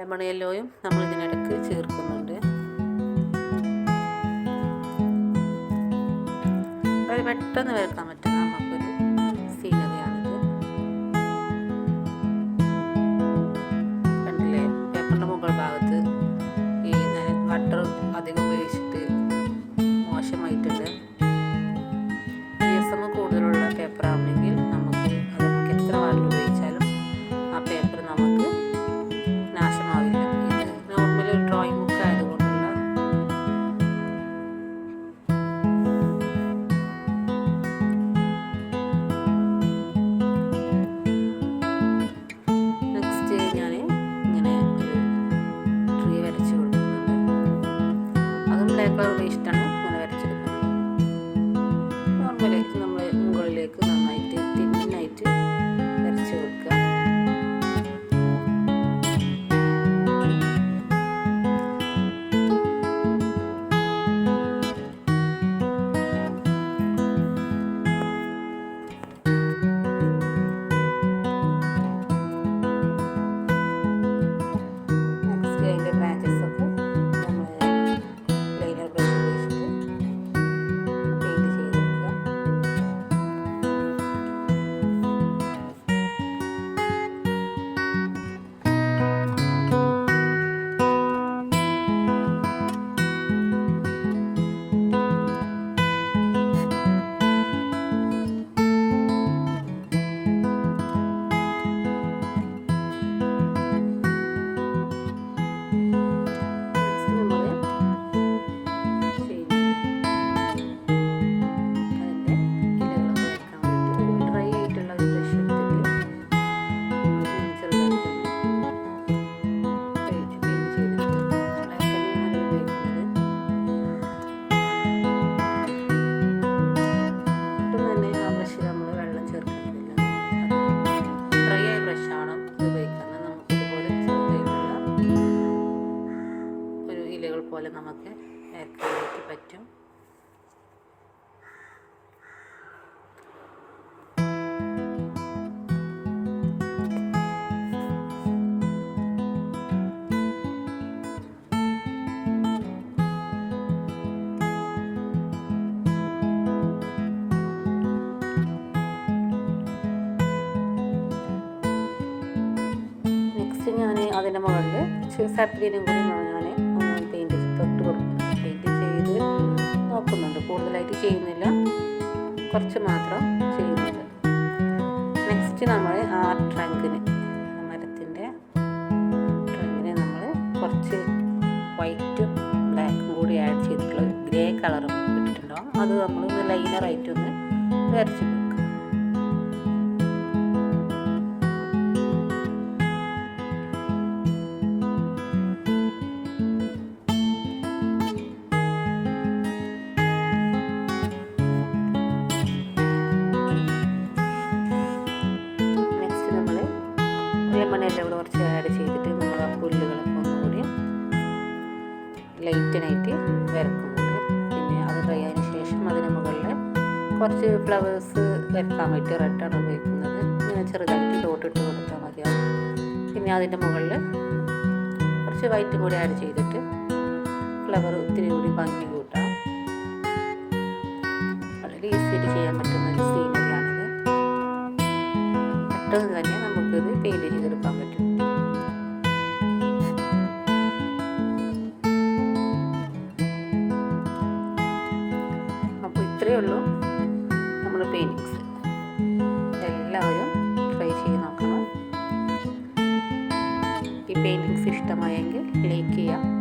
Lemon യെല്ലോയും നമ്മൾ ഇതിനിടയ്ക്ക് ചേർക്കുന്നുണ്ട്. അത് പെട്ടെന്ന് വരക്കാൻ പറ്റുന്ന നമുക്കൊരു സീനറിയാണിത്. കണ്ടില്ലേ, പേപ്പറിൻ്റെ മുകൾ ഭാഗത്ത് ഈ ബട്ടർ അധികം ഉപയോഗിച്ചിട്ട് മോശമായിട്ടുണ്ട്. GSM കൂടുതലുള്ള പേപ്പർ ആണെങ്കിൽ നമുക്ക് എത്ര കാലം ഉപയോഗിച്ചാലും ആ പേപ്പർ നമുക്ക് നാശമാവില്ല. ഇത് നോർമൽ ഡ്രോയിങ് ബുക്ക് ആയതുകൊണ്ടുള്ള നെക്സ്റ്റ് ഞാൻ ഇങ്ങനെ ഒരു ട്രീ വരച്ച് കൊടുക്കുന്നുണ്ട്. അതും ബ്ലാക്ക് കളർ ഉപയോഗിച്ചിട്ടാണ് ഇങ്ങനെ വരച്ചെടുക്കുന്നത്. നോർമലി നമ്മൾ മുകളിലേക്ക് നന്നായിട്ട് തിന്നായിട്ട് വരച്ച് കൊടുക്കുക. നെക്സ്റ്റ് അതിൻ്റെ ബ്രാഞ്ചസ് ഒക്കെ നമ്മൾ ലൈനർ ബ്രഷ് ഉപയോഗിച്ചിട്ട് പെയിൻറ്റ് ചെയ്തെടുക്കുക. പോലെ നമുക്ക് ആക്കാനായിട്ട് പറ്റും. നെക്സ്റ്റ് ഞാൻ അതിൻ്റെ മുകളിൽ സാപ്ലിനും കൂടി ഞാൻ പെയിൻറ്റ് ചെയ്ത് നോക്കുന്നുണ്ട്. കൂടുതലായിട്ട് ചെയ്യുന്നില്ല, കുറച്ച് മാത്രം ചെയ്യുന്നുണ്ട്. നെക്സ്റ്റ് നമ്മൾ ആ ട്രങ്കിന്, മരത്തിൻ്റെ ട്രങ്കിന് നമ്മൾ കുറച്ച് വൈറ്റും ബ്ലാക്കും കൂടി ആഡ് ചെയ്തിട്ടുള്ള ഗ്രേ കളറും ഇട്ടിട്ടുണ്ടാവും. അത് നമ്മളൊന്ന് ലൈനറായിട്ടൊന്ന് വരച്ച് കൊടുക്കുക. ലെമൺ യെല്ലോ കൂടെ കുറച്ച് ആഡ് ചെയ്തിട്ട് നമ്മൾ ആ പുല്ലുകളൊക്കെ ഒന്നുകൂടി ലൈറ്റനായിട്ട് വരക്കുന്നുണ്ട്. പിന്നെ അത് ഡ്രൈ ആയതിനു ശേഷം അതിന് മുകളിൽ കുറച്ച് ഫ്ലവേഴ്സ് വരക്കാൻ വേണ്ടി റെഡാണ് ഉപയോഗിക്കുന്നത്. ഇങ്ങനെ ചെറുതായിട്ട് ഡോട്ടിട്ട് കൊടുത്താൽ മതിയാവും. പിന്നെ അതിൻ്റെ മുകളിൽ കുറച്ച് വൈറ്റും കൂടി ആഡ് ചെയ്തിട്ട് ഫ്ലവർ ഒത്തിരി കൂടി ഭംഗി കൂട്ടാം. വളരെ ഈസിയായിട്ട് ചെയ്യാൻ പറ്റുന്ന ഒരു സീനറിയാണിത്. പെട്ടെന്ന് തന്നെ നമുക്കിത് പെയിൻറ്റ് ചെയ്തെടുക്കാൻ പറ്റും. അപ്പോൾ ഇത്രയേ ഉള്ളൂ നമ്മുടെ പെയിൻറ്റിങ്സ്. എല്ലാവരും ട്രൈ ചെയ്ത് നോക്കണം. ഈ പെയിൻറ്റിങ്സ് ഇഷ്ടമായെങ്കിൽ ലൈക്ക് ചെയ്യുക,